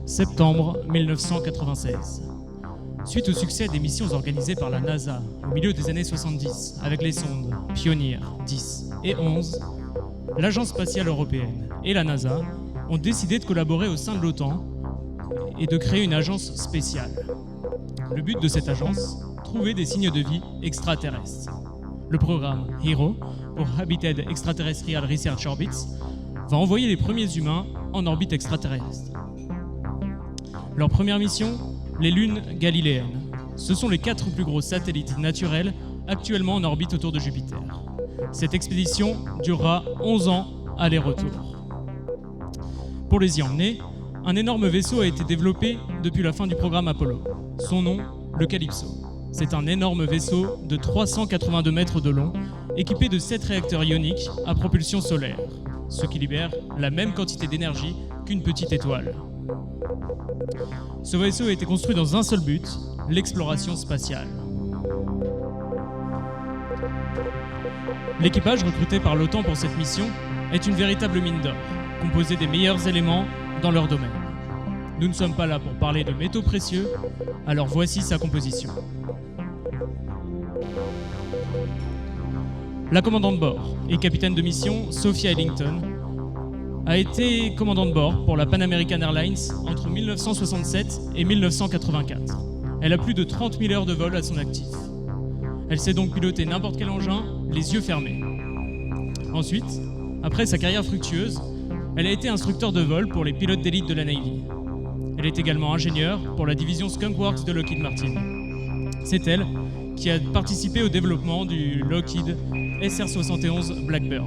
Septembre 1996. Suite au succès des missions organisées par la NASA au milieu des années 70 avec les sondes Pioneer 10 et 11, l'Agence spatiale européenne et la NASA ont décidé de collaborer au sein de l'OTAN et de créer une agence spéciale. Le but de cette agence, trouver des signes de vie extraterrestres. Le programme HERO, pour Habited Extraterrestrial Research Orbits, va envoyer les premiers humains en orbite extraterrestre. Leur première mission, les lunes galiléennes. Ce sont les 4 plus gros satellites naturels actuellement en orbite autour de Jupiter. Cette expédition durera 11 ans aller-retour. Pour les y emmener, un énorme vaisseau a été développé depuis la fin du programme Apollo. Son nom, le Calypso. C'est un énorme vaisseau de 382 mètres de long, équipé de 7 réacteurs ioniques à propulsion solaire, ce qui libère la même quantité d'énergie qu'une petite étoile. Ce vaisseau a été construit dans un seul but, l'exploration spatiale. L'équipage recruté par l'OTAN pour cette mission est une véritable mine d'or, composée des meilleurs éléments dans leur domaine. Nous ne sommes pas là pour parler de métaux précieux, alors voici sa composition. La commandante de bord et capitaine de mission, Sophia Ellington, a été commandante de bord pour la Pan American Airlines entre 1967 et 1984. Elle a plus de 30 000 heures de vol à son actif. Elle sait donc piloter n'importe quel engin, les yeux fermés. Ensuite, après sa carrière fructueuse, elle a été instructeur de vol pour les pilotes d'élite de la Navy. Elle est également ingénieure pour la division Skunk Works de Lockheed Martin. C'est elle qui a participé au développement du Lockheed SR-71 Blackbird.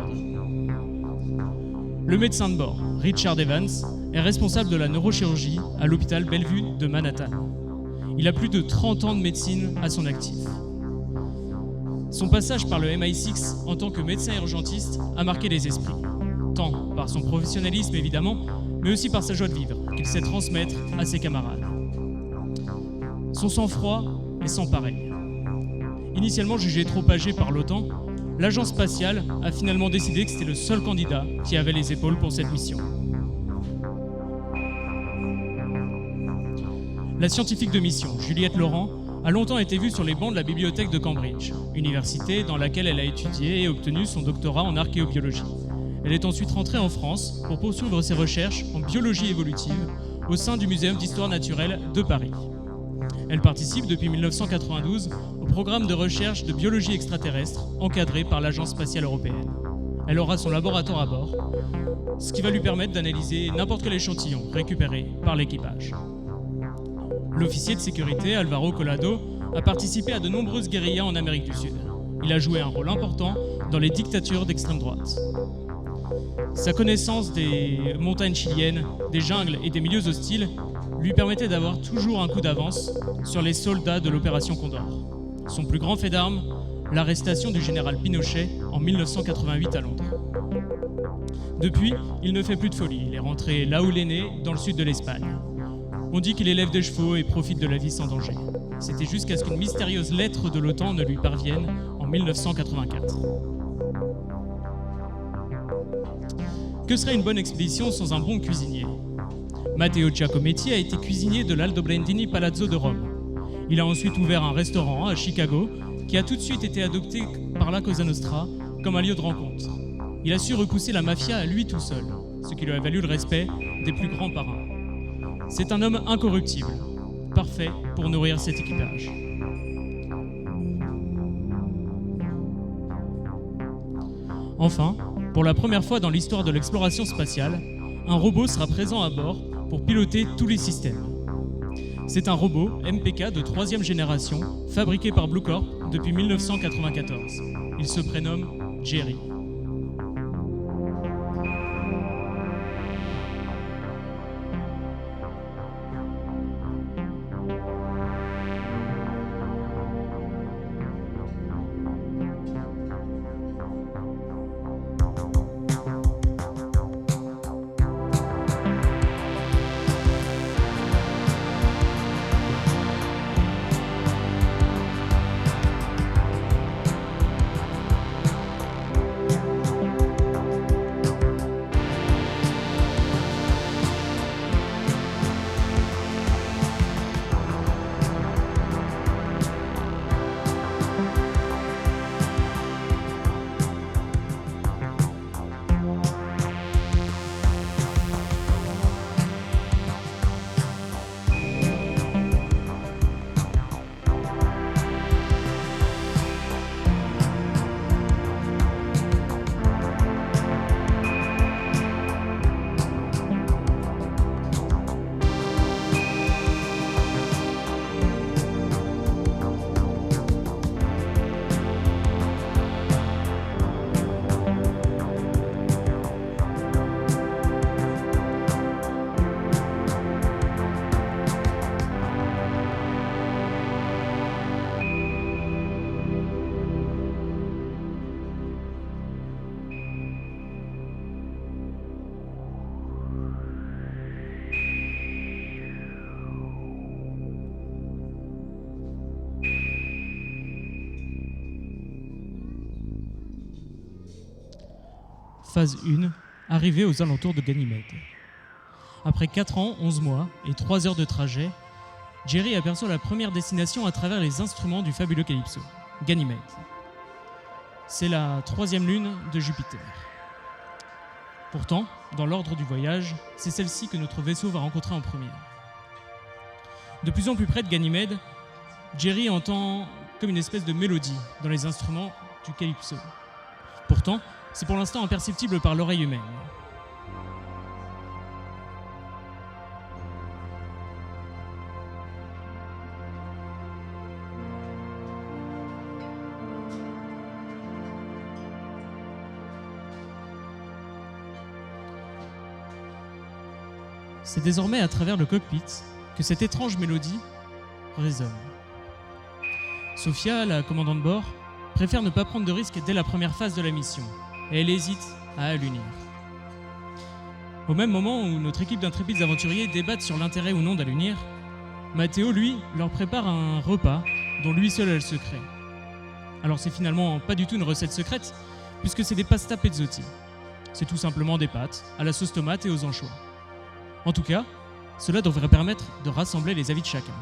Le médecin de bord, Richard Evans, est responsable de la neurochirurgie à l'hôpital Bellevue de Manhattan. Il a plus de 30 ans de médecine à son actif. Son passage par le MI6 en tant que médecin urgentiste a marqué les esprits, tant par son professionnalisme évidemment, mais aussi par sa joie de vivre qu'il sait transmettre à ses camarades. Son sang-froid est sans pareil. Initialement jugé trop âgé par l'OTAN, l'agence spatiale a finalement décidé que c'était le seul candidat qui avait les épaules pour cette mission. La scientifique de mission, Juliette Laurent, a longtemps été vue sur les bancs de la bibliothèque de Cambridge, université dans laquelle elle a étudié et obtenu son doctorat en archéobiologie. Elle est ensuite rentrée en France pour poursuivre ses recherches en biologie évolutive au sein du Muséum d'histoire naturelle de Paris. Elle participe depuis 1992 au programme de recherche de biologie extraterrestre encadré par l'Agence spatiale européenne. Elle aura son laboratoire à bord, ce qui va lui permettre d'analyser n'importe quel échantillon récupéré par l'équipage. L'officier de sécurité Alvaro Collado a participé à de nombreuses guérillas en Amérique du Sud. Il a joué un rôle important dans les dictatures d'extrême droite. Sa connaissance des montagnes chiliennes, des jungles et des milieux hostiles lui permettait d'avoir toujours un coup d'avance sur les soldats de l'opération Condor. Son plus grand fait d'armes, l'arrestation du général Pinochet en 1988 à Londres. Depuis, il ne fait plus de folie. Il est rentré là où il est né, dans le sud de l'Espagne. On dit qu'il élève des chevaux et profite de la vie sans danger. C'était jusqu'à ce qu'une mystérieuse lettre de l'OTAN ne lui parvienne en 1984. Que serait une bonne expédition sans un bon cuisinier ? Matteo Giacometti a été cuisinier de l'Aldo Brandini Palazzo de Rome. Il a ensuite ouvert un restaurant à Chicago qui a tout de suite été adopté par la Cosa Nostra comme un lieu de rencontre. Il a su repousser la mafia à lui tout seul, ce qui lui a valu le respect des plus grands parrains. C'est un homme incorruptible, parfait pour nourrir cet équipage. Enfin, pour la première fois dans l'histoire de l'exploration spatiale, un robot sera présent à bord pour piloter tous les systèmes. C'est un robot MPK de 3e génération, fabriqué par Blue Corp depuis 1994. Il se prénomme Jerry. Phase 1, arrivée aux alentours de Ganymède. Après 4 ans, 11 mois et 3 heures de trajet, Jerry aperçoit la première destination à travers les instruments du fabuleux Calypso, Ganymède. C'est la 3e lune de Jupiter. Pourtant, dans l'ordre du voyage, c'est celle-ci que notre vaisseau va rencontrer en première. De plus en plus près de Ganymède, Jerry entend comme une espèce de mélodie dans les instruments du Calypso. Pourtant, c'est pour l'instant imperceptible par l'oreille humaine. C'est désormais à travers le cockpit que cette étrange mélodie résonne. Sophia, la commandante de bord, préfère ne pas prendre de risques dès la première phase de la mission, et elle hésite à allunir. Au même moment où notre équipe d'intrépides aventuriers débattent sur l'intérêt ou non d'allunir, Matteo, lui, leur prépare un repas dont lui seul a le secret. Alors c'est finalement pas du tout une recette secrète, puisque c'est des pasta pezzotti. C'est tout simplement des pâtes, à la sauce tomate et aux anchois. En tout cas, cela devrait permettre de rassembler les avis de chacun.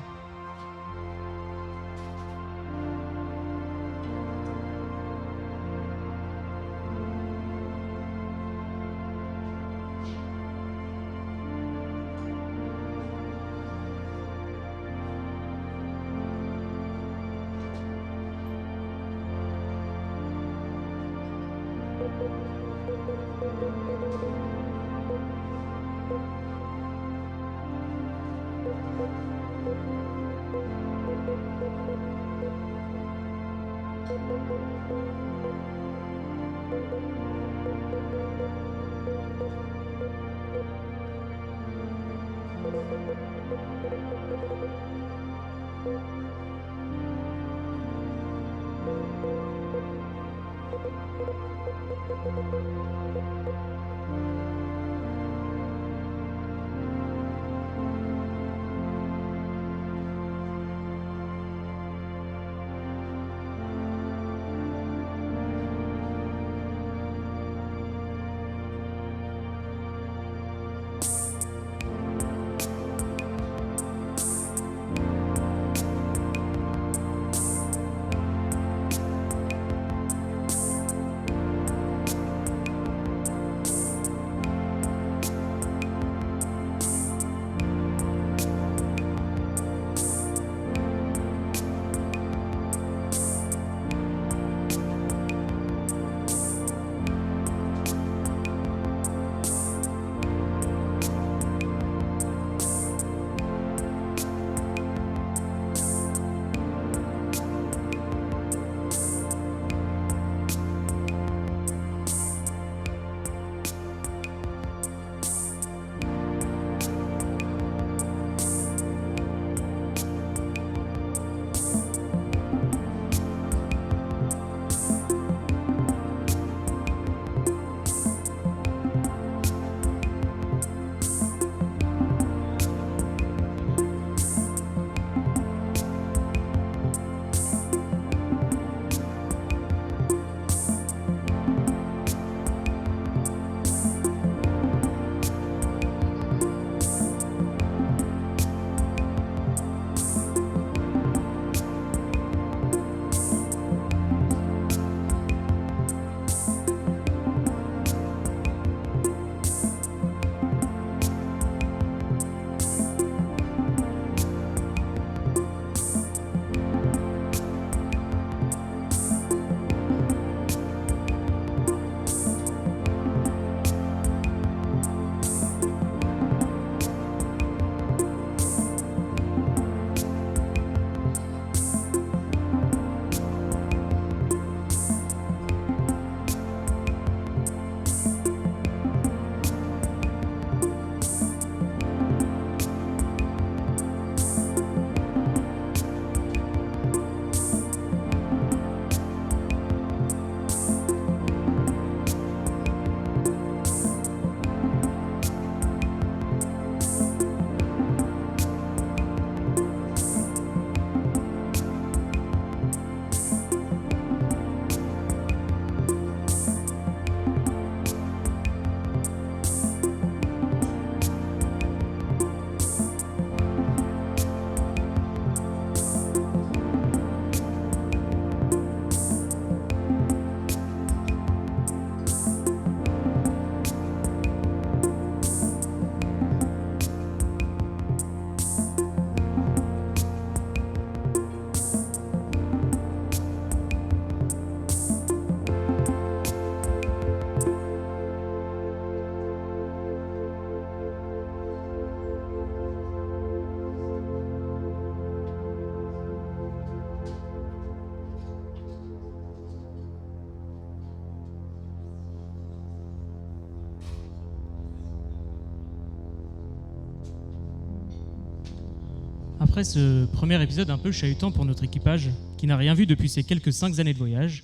Après ce premier épisode un peu chahutant pour notre équipage, qui n'a rien vu depuis ces quelques 5 années de voyage,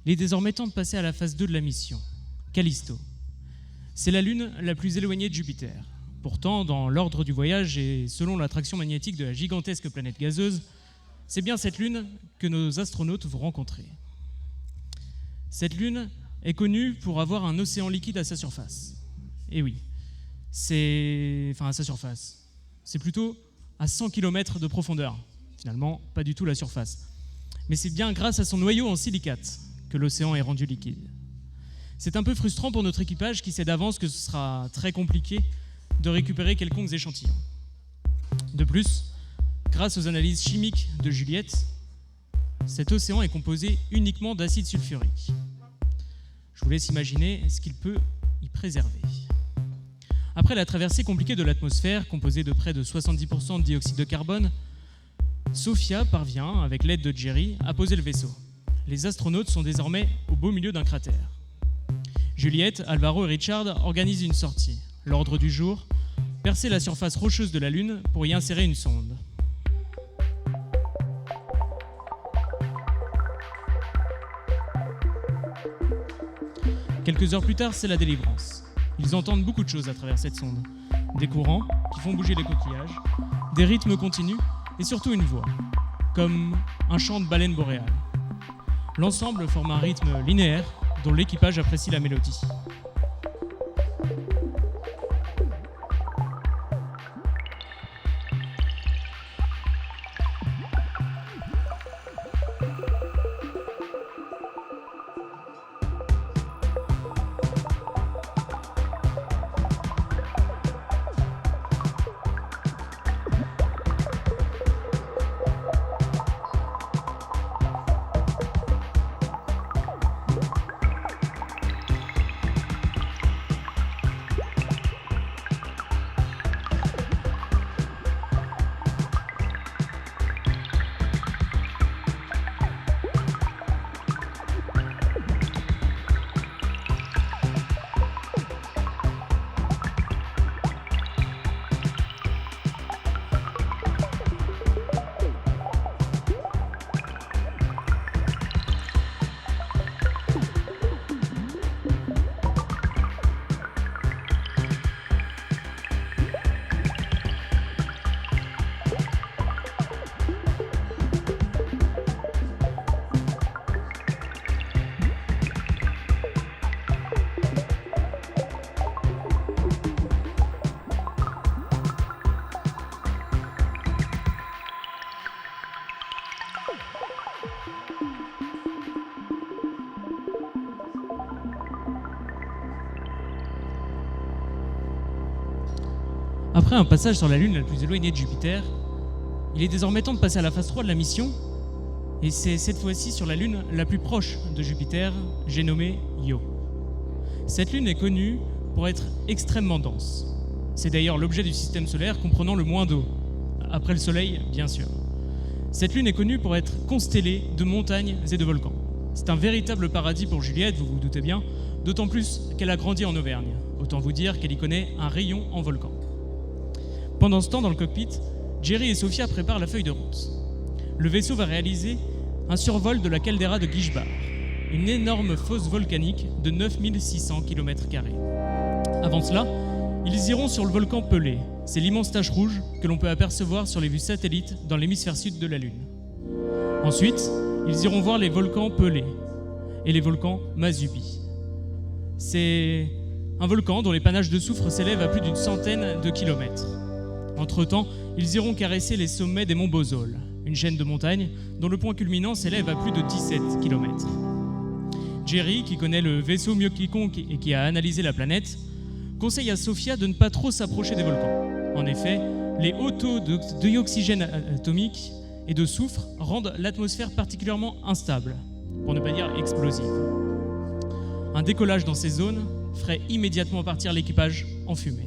il est désormais temps de passer à la phase 2 de la mission, Callisto. C'est la lune la plus éloignée de Jupiter. Pourtant, dans l'ordre du voyage et selon l'attraction magnétique de la gigantesque planète gazeuse, c'est bien cette lune que nos astronautes vont rencontrer. Cette lune est connue pour avoir un océan liquide à sa surface. Et oui, à sa surface. C'est plutôt à 100 km de profondeur. Finalement, pas du tout la surface. Mais c'est bien grâce à son noyau en silicate que l'océan est rendu liquide. C'est un peu frustrant pour notre équipage qui sait d'avance que ce sera très compliqué de récupérer quelconques échantillons. De plus, grâce aux analyses chimiques de Juliette, cet océan est composé uniquement d'acide sulfurique. Je vous laisse imaginer ce qu'il peut y préserver. Après la traversée compliquée de l'atmosphère, composée de près de 70% de dioxyde de carbone, Sophia parvient, avec l'aide de Jerry, à poser le vaisseau. Les astronautes sont désormais au beau milieu d'un cratère. Juliette, Alvaro et Richard organisent une sortie. L'ordre du jour, percer la surface rocheuse de la Lune pour y insérer une sonde. Quelques heures plus tard, c'est la délivrance. Ils entendent beaucoup de choses à travers cette sonde. Des courants qui font bouger les coquillages, des rythmes continus et surtout une voix, comme un chant de baleine boréale. L'ensemble forme un rythme linéaire dont l'équipage apprécie la mélodie. Après un passage sur la Lune la plus éloignée de Jupiter, il est désormais temps de passer à la phase 3 de la mission, et c'est cette fois-ci sur la Lune la plus proche de Jupiter, j'ai nommé Io. Cette Lune est connue pour être extrêmement dense. C'est d'ailleurs l'objet du système solaire comprenant le moins d'eau, après le Soleil bien sûr. Cette Lune est connue pour être constellée de montagnes et de volcans. C'est un véritable paradis pour Juliette, vous vous doutez bien, d'autant plus qu'elle a grandi en Auvergne. Autant vous dire qu'elle y connaît un rayon en volcan. Pendant ce temps, dans le cockpit, Jerry et Sophia préparent la feuille de route. Le vaisseau va réaliser un survol de la caldeira de Guichbar, une énorme fosse volcanique de 9600 km². Avant cela, ils iront sur le volcan Pelée. C'est l'immense tache rouge que l'on peut apercevoir sur les vues satellites dans l'hémisphère sud de la Lune. Ensuite, ils iront voir les volcans Pelée et les volcans Masubi. C'est un volcan dont les panaches de soufre s'élèvent à plus d'une centaine de kilomètres. Entre-temps, ils iront caresser les sommets des monts Bozol, une chaîne de montagnes dont le point culminant s'élève à plus de 17 km. Jerry, qui connaît le vaisseau mieux que quiconque et qui a analysé la planète, conseille à Sophia de ne pas trop s'approcher des volcans. En effet, les hauts taux de dioxygène atomique et de soufre rendent l'atmosphère particulièrement instable, pour ne pas dire explosive. Un décollage dans ces zones ferait immédiatement partir l'équipage en fumée.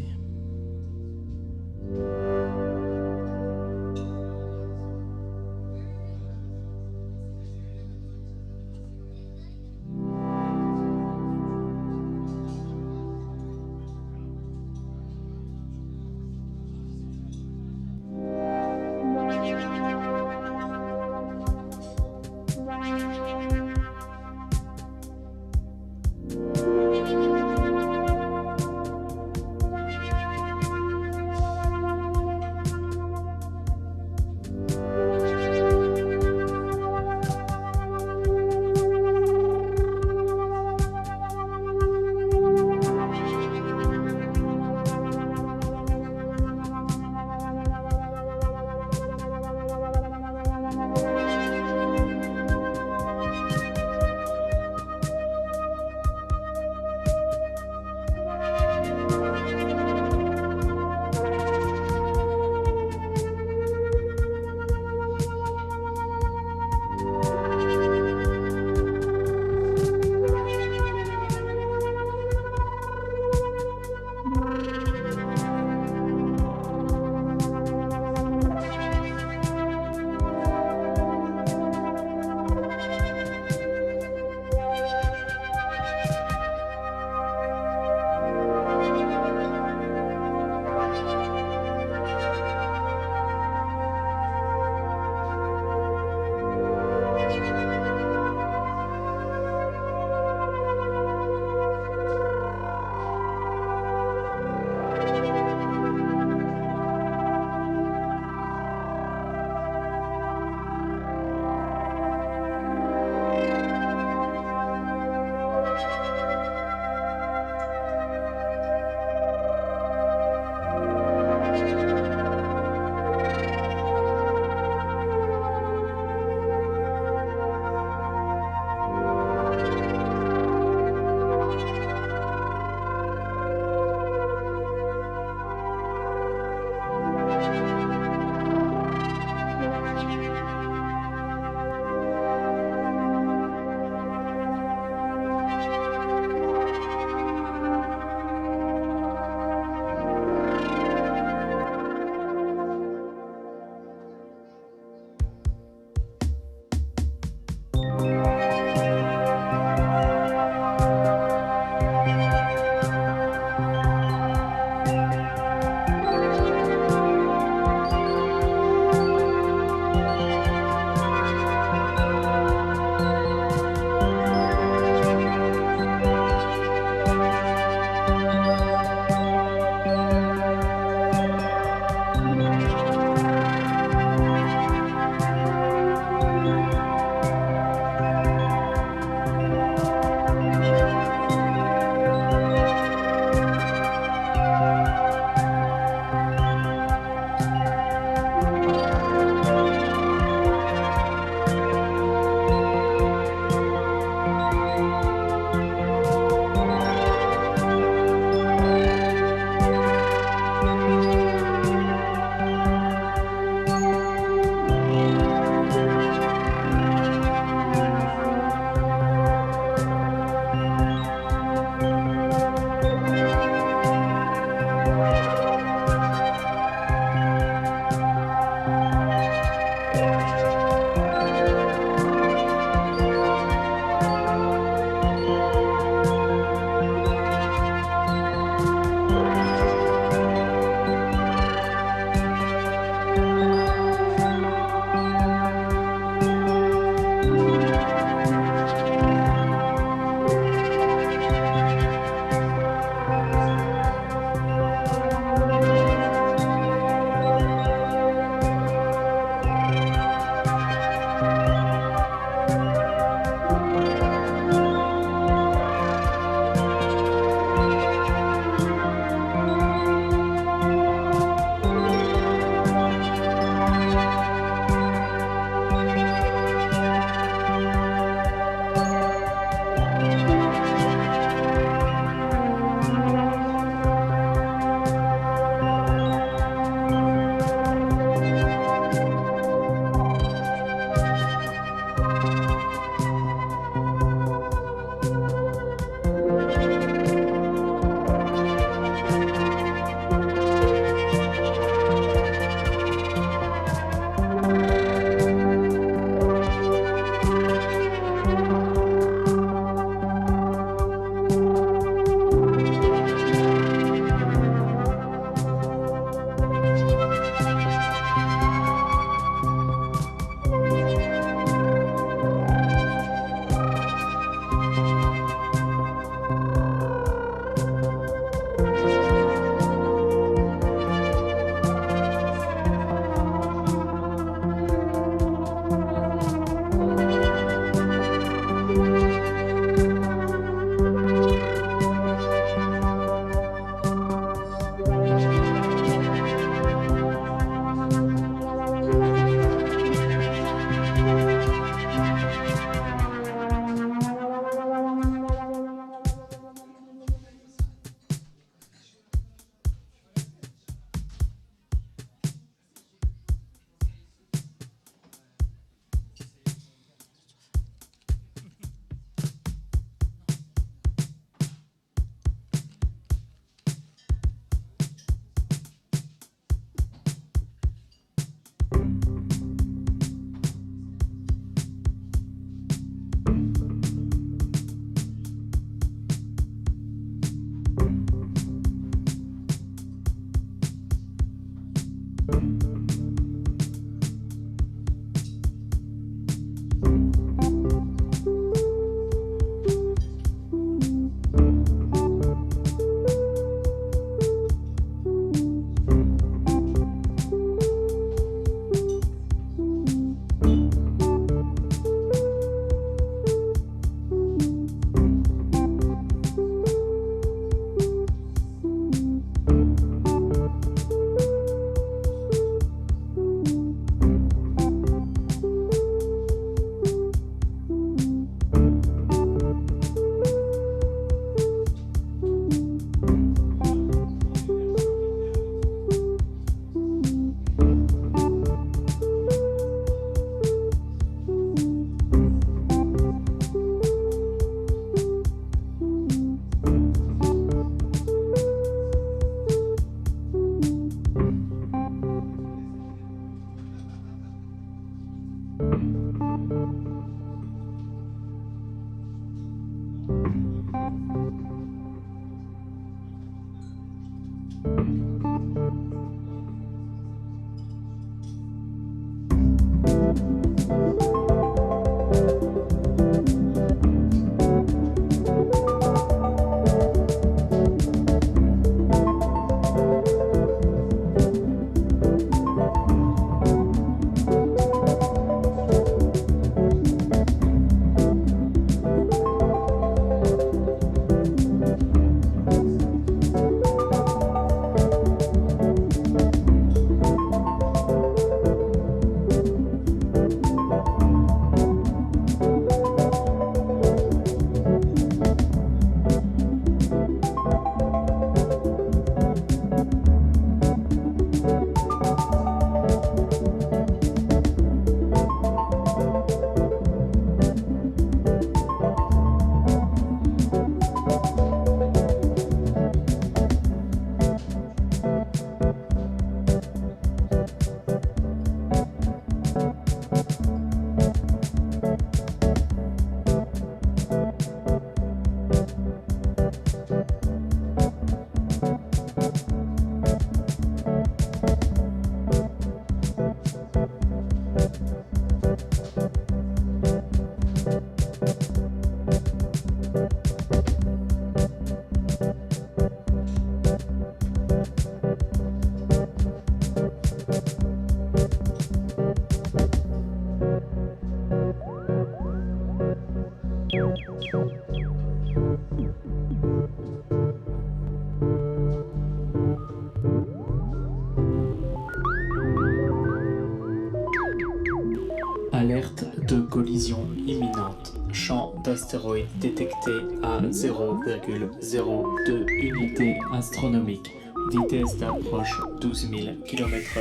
astéroïde détecté à 0,02 unités astronomiques. Vitesse d'approche 12 000 km/h.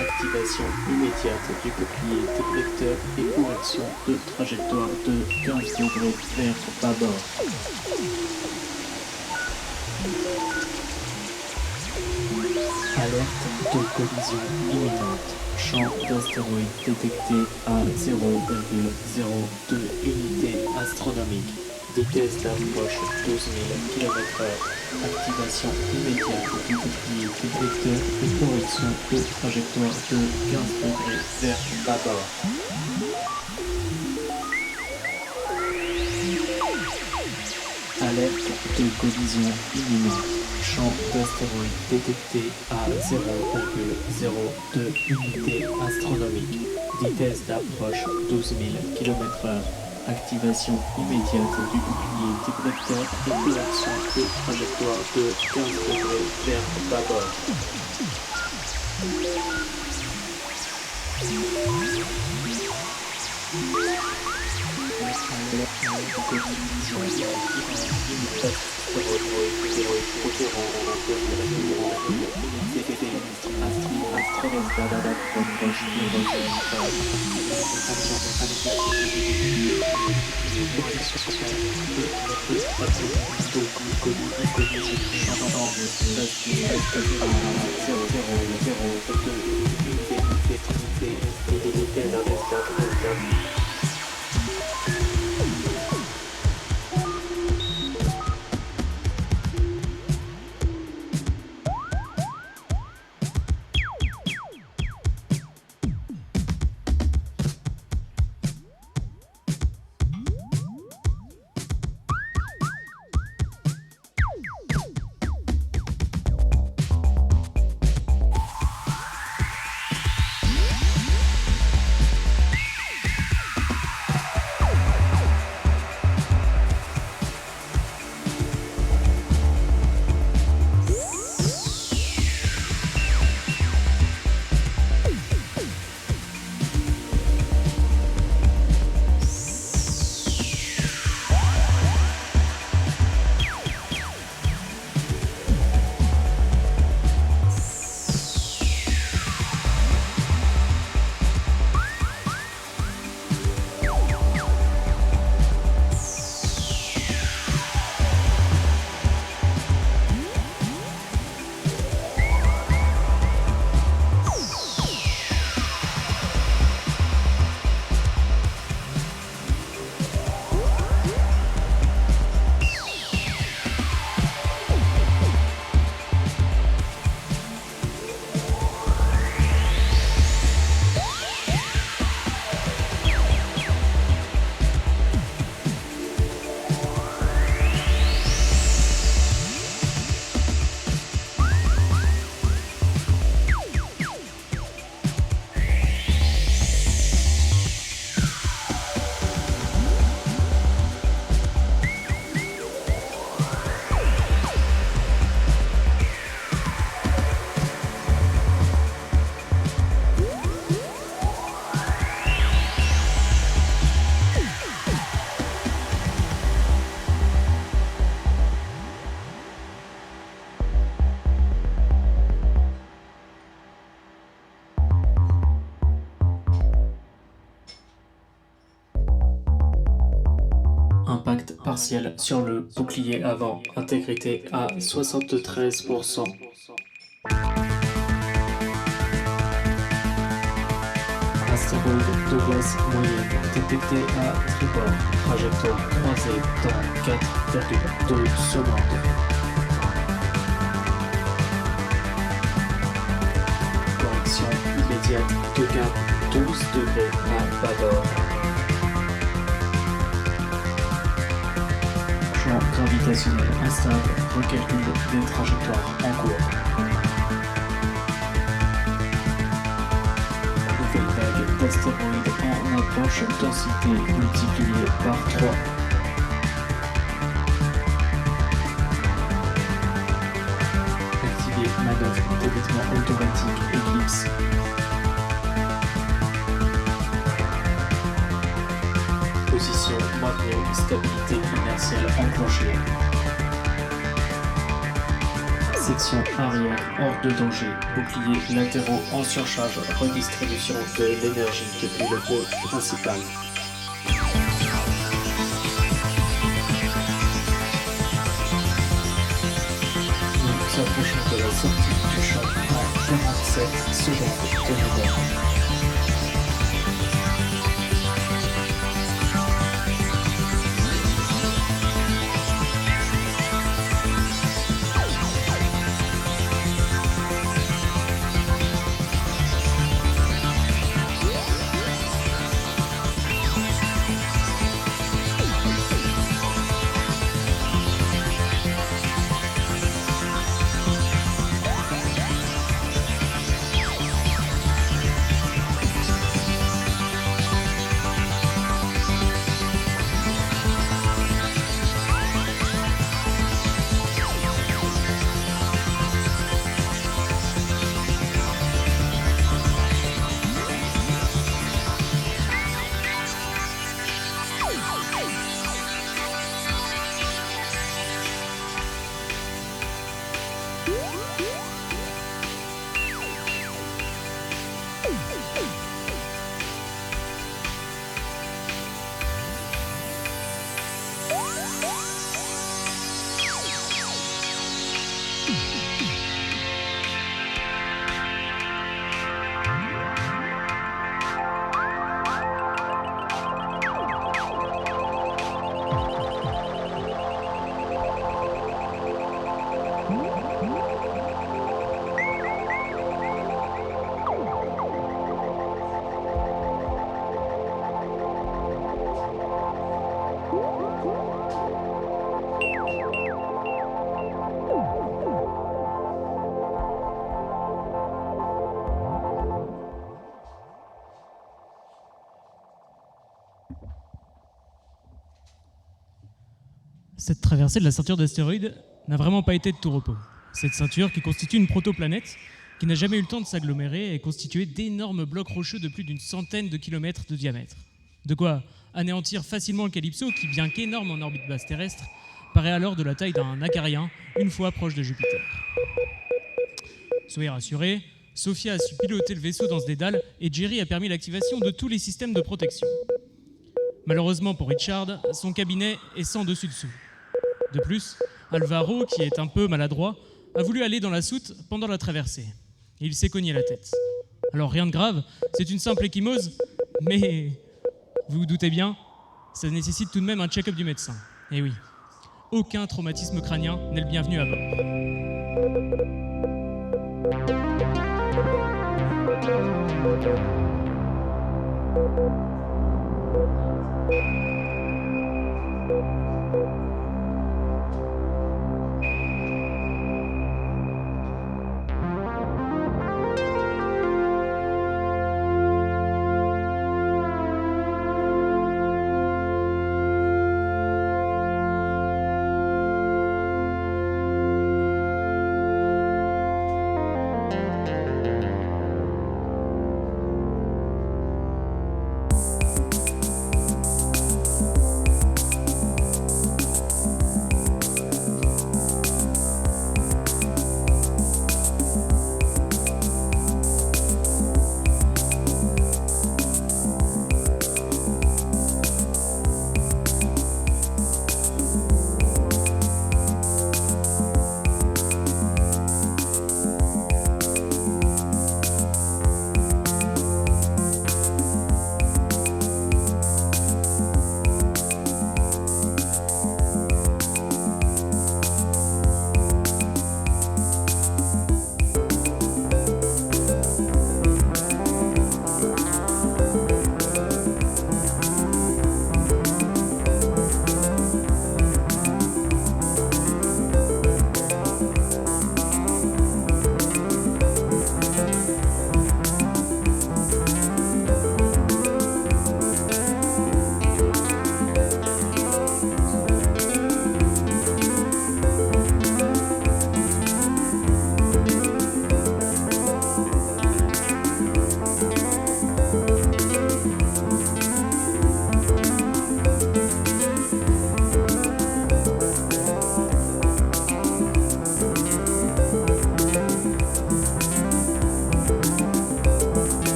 Activation immédiate du bouclier détecteur et correction de trajectoire de 15 degrés vers bâbord. Alerte de collision imminente. Champ d'astéroïde détecté à 0,02 unités astronomiques. Vitesse d'approche 12 000 km/h. Activation immédiate du bouclier détecteur et correction de trajectoire de 15 degrés vers bâbord. Alerte de collision imminente. Champ d'astéroïde détecté à 0,02 unités astronomiques. Vitesse d'approche 12 000 km/h. Activation immédiate du bouclier détecteur et correction de trajectoire de 15 degrés vers bâbord. Impact partiel sur le bouclier avant, intégrité à 73%. Astéroïde de masse moyenne détecté à tribord, trajectoire croisée dans 4,2 secondes. Correction immédiate de cap 12 degrés à bâbord. Champ gravitationnel instable, recalcul des trajectoires en cours. Nouvelle vague d'astéroïdes en approche, densité multipliée par 3. Activer manœuvre d'évitement automatique Eclipse. Position maintenue, stabilité déclenchée. Section arrière hors de danger, boucliers latéraux en surcharge, redistribution de l'énergie depuis le pôle principal. Nous approchons de la sortie du choc à 47 secondes de l'hiver. Cette traversée de la ceinture d'astéroïdes n'a vraiment pas été de tout repos. Cette ceinture, qui constitue une protoplanète, qui n'a jamais eu le temps de s'agglomérer, est constituée d'énormes blocs rocheux de plus d'une centaine de kilomètres de diamètre. De quoi anéantir facilement le Calypso, qui, bien qu'énorme en orbite basse terrestre, paraît alors de la taille d'un acarien, une fois proche de Jupiter. Soyez rassurés, Sophia a su piloter le vaisseau dans ce dédale et Jerry a permis l'activation de tous les systèmes de protection. Malheureusement pour Richard, son cabinet est sans dessus-dessous. De plus, Alvaro, qui est un peu maladroit, a voulu aller dans la soute pendant la traversée. Et il s'est cogné la tête. Alors rien de grave, c'est une simple ecchymose, mais vous vous doutez bien, ça nécessite tout de même un check-up du médecin. Et oui, aucun traumatisme crânien n'est le bienvenu à bord.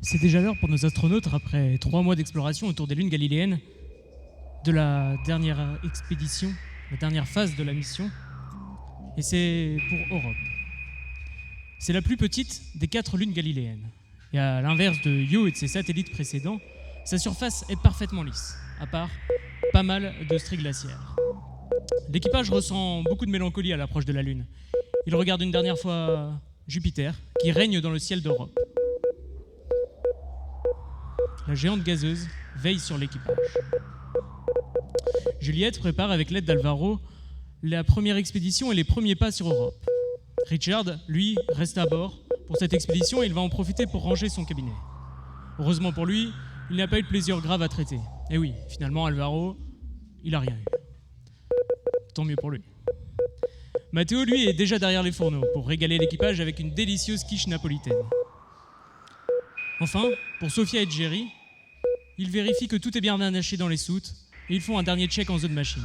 C'est déjà l'heure pour nos astronautes, après 3 mois d'exploration autour des lunes galiléennes, de la dernière expédition, la dernière phase de la mission, et c'est pour Europe. C'est la plus petite des 4 lunes galiléennes, et à l'inverse de Io et de ses satellites précédents, sa surface est parfaitement lisse, à part pas mal de stries glaciaires. L'équipage ressent beaucoup de mélancolie à l'approche de la Lune. Il regarde une dernière fois Jupiter, qui règne dans le ciel d'Europe. La géante gazeuse veille sur l'équipage. Juliette prépare avec l'aide d'Alvaro la première expédition et les premiers pas sur Europe. Richard, lui, reste à bord pour cette expédition et il va en profiter pour ranger son cabinet. Heureusement pour lui, il n'a pas eu de plaisir grave à traiter. Et oui, finalement, Alvaro, il n'a rien eu. Tant mieux pour lui. Matteo, lui, est déjà derrière les fourneaux pour régaler l'équipage avec une délicieuse quiche napolitaine. Enfin, pour Sofia et Jerry, ils vérifient que tout est bien attaché dans les soutes et ils font un dernier check en zone machine.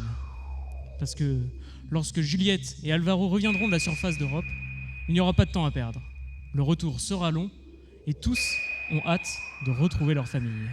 Parce que lorsque Juliette et Alvaro reviendront de la surface d'Europe, il n'y aura pas de temps à perdre. Le retour sera long et tous ont hâte de retrouver leur famille.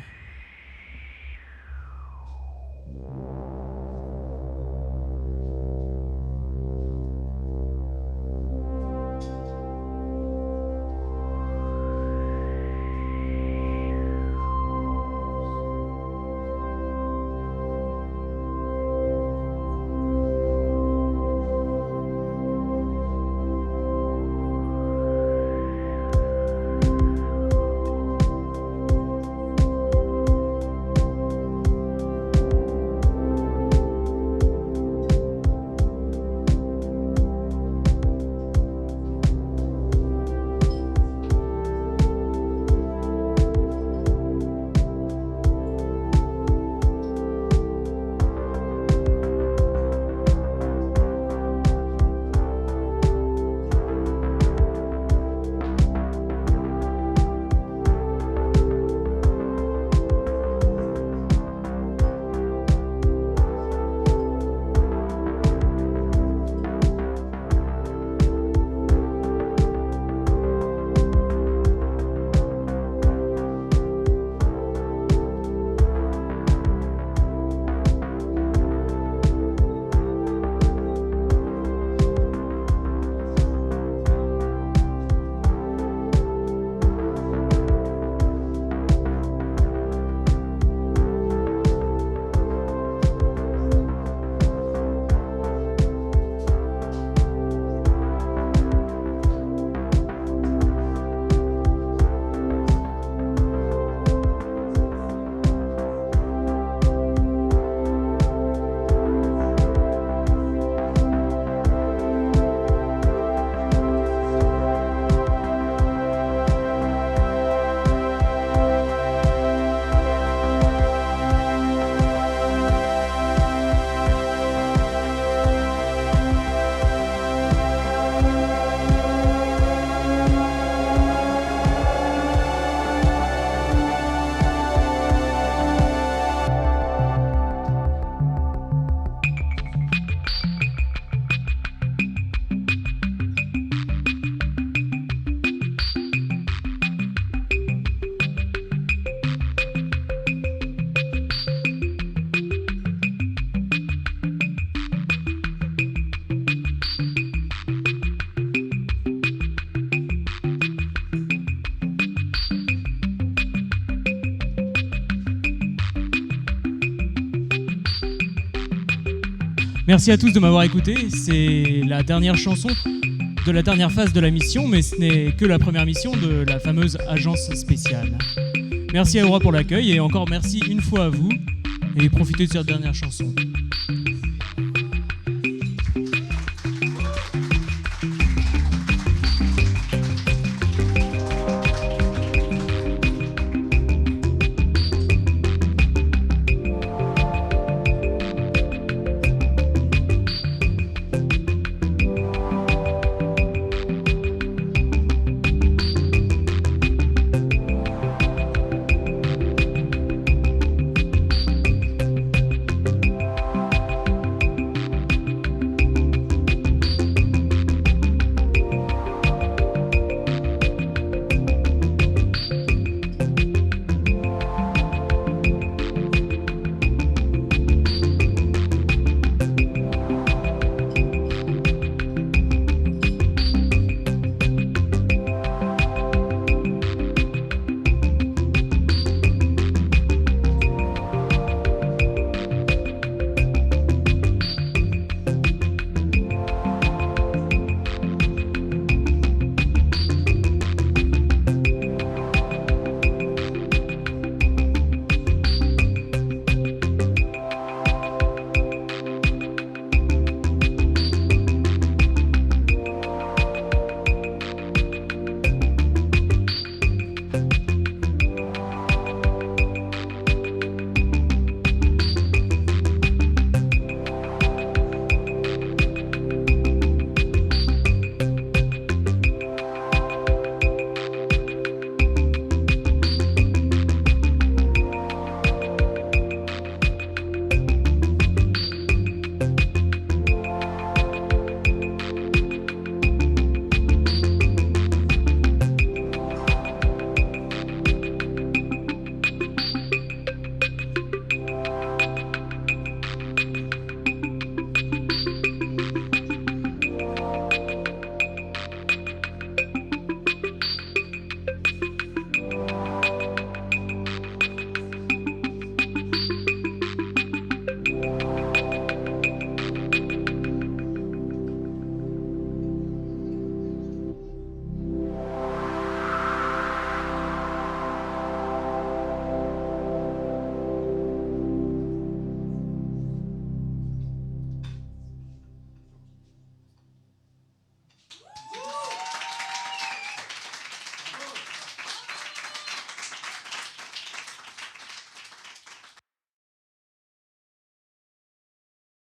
Merci à tous de m'avoir écouté. C'est la dernière chanson de la dernière phase de la mission, mais ce n'est que la première mission de la fameuse agence spéciale. Merci à Aura pour l'accueil et encore merci une fois à vous et profitez de cette dernière chanson.